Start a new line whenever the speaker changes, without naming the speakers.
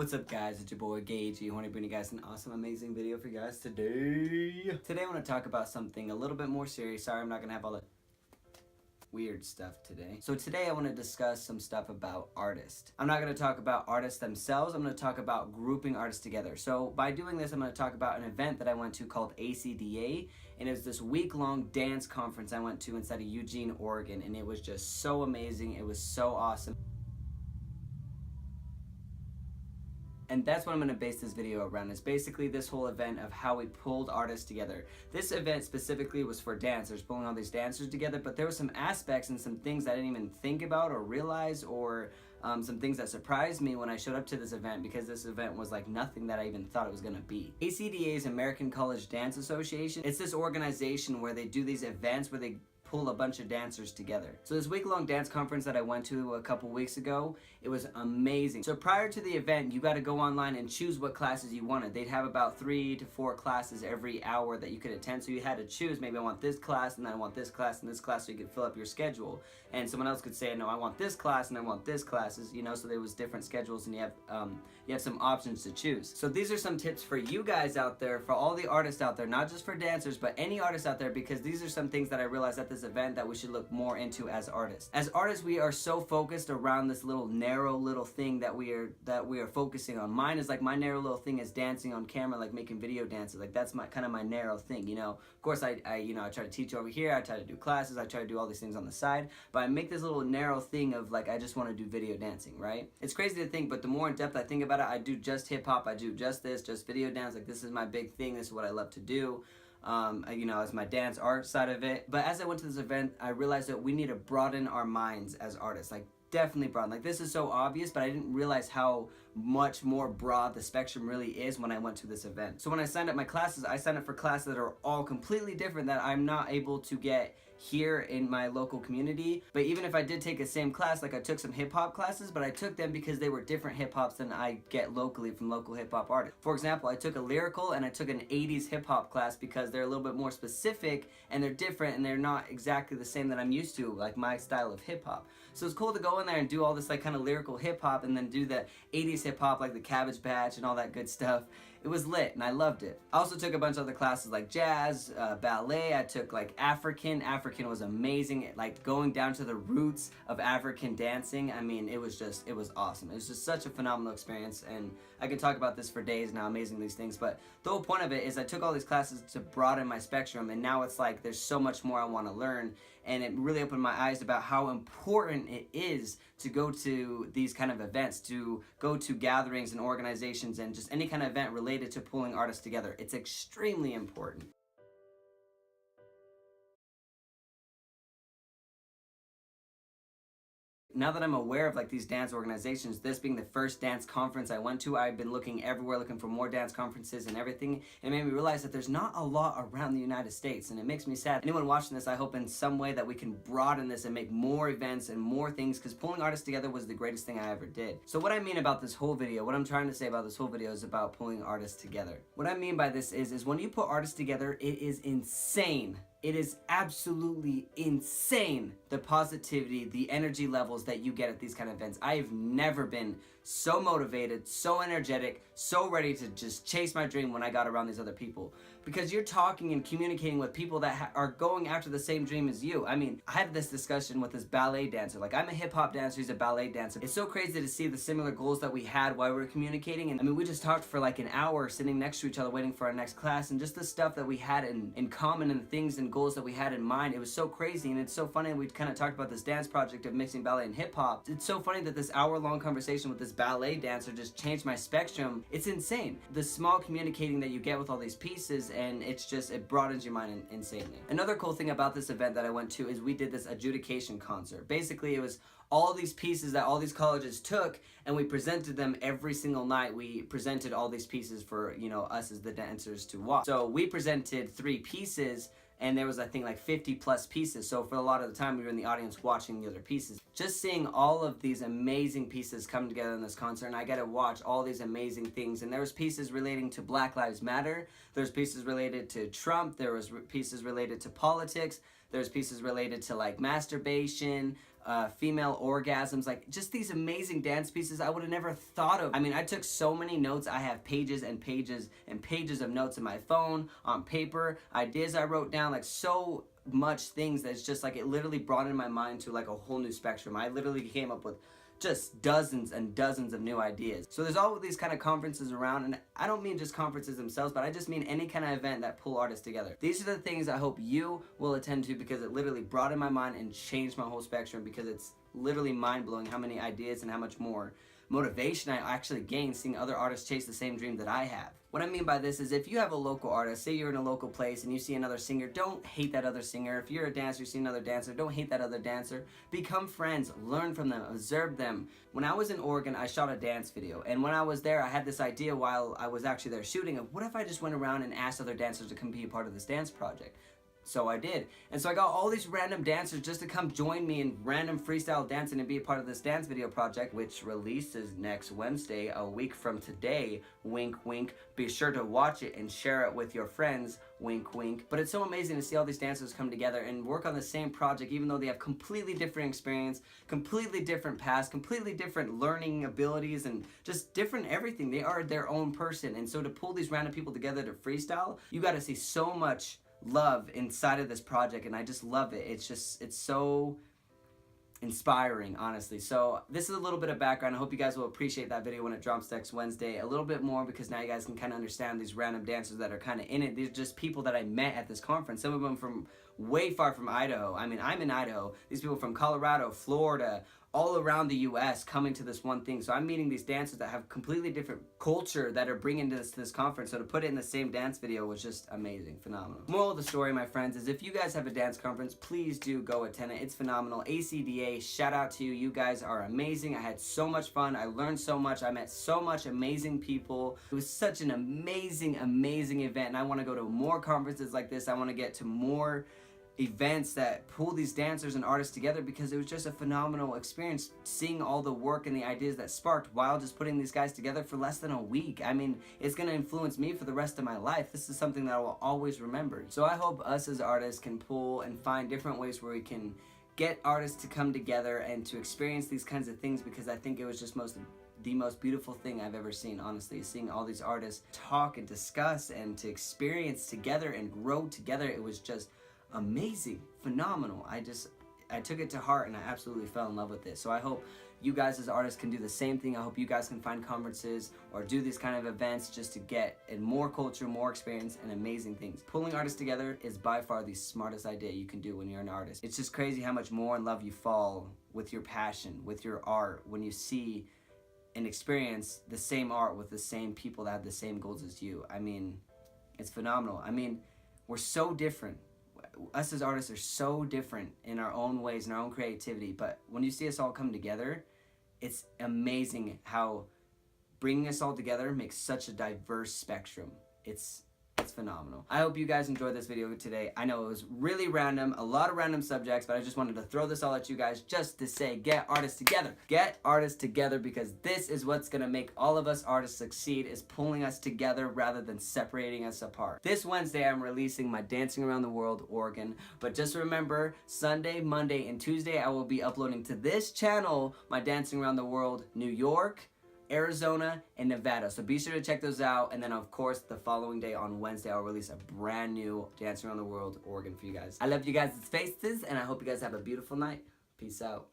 What's up guys, it's your boy Gage, Horne, bringing you guys an awesome, amazing video for you guys today. Today I want to talk about something a little bit more serious. Sorry, I'm not going to have all the weird stuff today. So today I want to discuss some stuff about artists. I'm not going to talk about artists themselves, I'm going to talk about grouping artists together. So by doing this, I'm going to talk about an event that I went to called ACDA, and it was this week-long dance conference I went to inside of Eugene, Oregon, and it was just so amazing, it was so awesome. And that's what I'm going to base this video around, is basically this whole event of how we pulled artists together. This event specifically was for dancers, pulling all these dancers together, but there were some aspects and some things I didn't even think about or realize, or some things that surprised me when I showed up to this event, because this event was like nothing that I even thought it was going to be. ACDA is American College Dance Association. It's this organization where they do these events where they pull a bunch of dancers together. So this week-long dance conference that I went to a couple weeks ago, it was amazing. So prior to the event, you got to go online and choose what classes you wanted. They'd have about 3 to 4 classes every hour that you could attend. So you had to choose, maybe I want this class, and then I want this class, and this class, so you could fill up your schedule. And someone else could say, no, I want this class, and I want this classes, you know, so there was different schedules, and you have some options to choose. So these are some tips for you guys out there, for all the artists out there, not just for dancers, but any artists out there, because these are some things that I realized at this event that we should look more into as artists. As artists, we are so focused around this narrow little thing that we are focusing on. Mine is like, my narrow little thing is dancing on camera, like making video dances. Like that's my kind of my narrow thing, you know. Of course, I try to teach over here, I try to do classes, I try to do all these things on the side, but I make this little narrow thing of like, I just want to do video dancing, right? It's crazy to think, but the more in depth I think about it, I do just hip hop, I do just this, just video dance. Like this is my big thing, this is what I love to do. You know, as my dance art side of it. But as I went to this event, I realized that we need to broaden our minds as artists. Like definitely broaden. Like this is so obvious, but I didn't realize how much more broad the spectrum really is when I went to this event. So when I signed up my classes, I signed up for classes that are all completely different that I'm not able to get here in my local community. But even if I did take a same class, like I took some hip hop classes, but I took them because they were different hip hops than I get locally from local hip hop artists. For example, I took a lyrical and I took an 80s hip hop class because they're a little bit more specific and they're different and they're not exactly the same that I'm used to, like my style of hip hop. So it's cool to go in there and do all this like kind of lyrical hip hop and then do the 80s hip hop, like the Cabbage Patch and all that good stuff. It was lit and I loved it. I also took a bunch of other classes like jazz, ballet. I took like African. African was amazing. Like going down to the roots of African dancing. I mean, it was awesome. It was just such a phenomenal experience, and I can talk about this for days and how amazing these things, but the whole point of it is I took all these classes to broaden my spectrum, and now it's like there's so much more I want to learn, and it really opened my eyes about how important it is to go to these kind of events, to go to gatherings and organizations and just any kind of event related to pulling artists together. It's extremely important. Now that I'm aware of like these dance organizations, this being the first dance conference I went to, I've been looking everywhere, looking for more dance conferences and everything, and it made me realize that there's not a lot around the United States, and it makes me sad. Anyone watching this, I hope in some way that we can broaden this and make more events and more things, because pulling artists together was the greatest thing I ever did. So what I mean about this whole video, what I'm trying to say about this whole video is about pulling artists together. What I mean by this is when you put artists together, it is insane. It is absolutely insane, the positivity, the energy levels that you get at these kind of events. I have never been so motivated, so energetic, so ready to just chase my dream when I got around these other people. Because you're talking and communicating with people that are going after the same dream as you. I mean, I had this discussion with this ballet dancer. Like, I'm a hip hop dancer, he's a ballet dancer. It's so crazy to see the similar goals that we had while we were communicating. And I mean, we just talked for like an hour sitting next to each other waiting for our next class, and just the stuff that we had in common and things and goals that we had in mind. It was so crazy, and it's so funny. We kind of talked about this dance project of mixing ballet and hip hop. It's so funny that this hour-long conversation with this ballet dancer just changed my spectrum. It's insane, the small communicating that you get with all these pieces, and it broadens your mind insanely. Another cool thing about this event that I went to is we did this adjudication concert. Basically, it was all these pieces that all these colleges took, and we presented them every single night. We presented all these pieces for, you know, us as the dancers to watch. So we presented 3 pieces, and there was, I think, like 50 plus pieces. So for a lot of the time, we were in the audience watching the other pieces. Just seeing all of these amazing pieces come together in this concert, and I got to watch all these amazing things. And there was pieces relating to Black Lives Matter. There's pieces related to Trump. There was pieces related to politics. There's pieces related to like masturbation, female orgasms, like just these amazing dance pieces I would have never thought of. I mean, I took so many notes. I have pages and pages and pages of notes in my phone, on paper, ideas I wrote down, like so much things that's just like, it literally broadened my mind to like a whole new spectrum. I literally came up with just dozens and dozens of new ideas. So there's all of these kind of conferences around, and I don't mean just conferences themselves, but I just mean any kind of event that pull artists together. These are the things I hope you will attend to, because it literally broadened my mind and changed my whole spectrum, because it's literally mind-blowing how many ideas and how much more motivation I actually gain seeing other artists chase the same dream that I have. What I mean by this is, if you have a local artist, say you're in a local place and you see another singer, don't hate that other singer. If you're a dancer, you see another dancer, don't hate that other dancer. Become friends, learn from them, observe them. When I was in Oregon, I shot a dance video, and when I was there, I had this idea while I was actually there shooting of, what if I just went around and asked other dancers to come be a part of this dance project? So I did. And so I got all these random dancers just to come join me in random freestyle dancing and be a part of this dance video project, which releases next Wednesday, a week from today. Wink, wink. Be sure to watch it and share it with your friends. Wink, wink. But it's so amazing to see all these dancers come together and work on the same project, even though they have completely different experience, completely different past, completely different learning abilities, and just different everything. They are their own person. And so to pull these random people together to freestyle, you got to see so much love inside of this project, and I just love it. It's so inspiring, honestly. So this is a little bit of background. I hope you guys will appreciate that video when it drops next Wednesday a little bit more, because now you guys can kind of understand these random dancers that are kind of in it. These are just people that I met at this conference, some of them from way far from Idaho. I mean, I'm in Idaho. These people from Colorado, Florida, all around the U.S. coming to this one thing. So I'm meeting these dancers that have completely different culture that are bringing this to this conference. So to put it in the same dance video was just amazing, phenomenal. Moral of the story, my friends, is if you guys have a dance conference, please do go attend it. It's phenomenal. ACDA, shout out to you. You guys are amazing. I had so much fun. I learned so much. I met so much amazing people. It was such an amazing, amazing event, and I want to go to more conferences like this. I want to get to more events that pull these dancers and artists together, because it was just a phenomenal experience seeing all the work and the ideas that sparked while just putting these guys together for less than a week. I mean, it's going to influence me for the rest of my life. This is something that I will always remember. So I hope us as artists can pull and find different ways where we can get artists to come together and to experience these kinds of things, because I think it was just the most beautiful thing I've ever seen, honestly, seeing all these artists talk and discuss and to experience together and grow together. It was just amazing, phenomenal. I took it to heart, and I absolutely fell in love with this. So I hope you guys as artists can do the same thing. I hope you guys can find conferences or do these kind of events just to get in more culture, more experience, and amazing things. Pulling artists together is by far the smartest idea you can do when you're an artist. It's just crazy how much more in love you fall with your passion, with your art, when you see and experience the same art with the same people that have the same goals as you. I mean, it's phenomenal. I mean, we're so different. Us as artists are so different in our own ways and our own creativity, but when you see us all come together, it's amazing how bringing us all together makes such a diverse spectrum. It's phenomenal. I hope you guys enjoyed this video today. I know it was really random, a lot of random subjects, but I just wanted to throw this all at you guys just to say, get artists together. Get artists together, because this is what's gonna make all of us artists succeed, is pulling us together rather than separating us apart. This Wednesday, I'm releasing my Dancing Around the World Oregon, but just remember, Sunday, Monday, and Tuesday, I will be uploading to this channel my Dancing Around the World New York, Arizona, and Nevada. So be sure to check those out. And then, of course, the following day on Wednesday, I'll release a brand new Dancing Around the World Oregon for you guys. I love you guys' faces, and I hope you guys have a beautiful night. Peace out.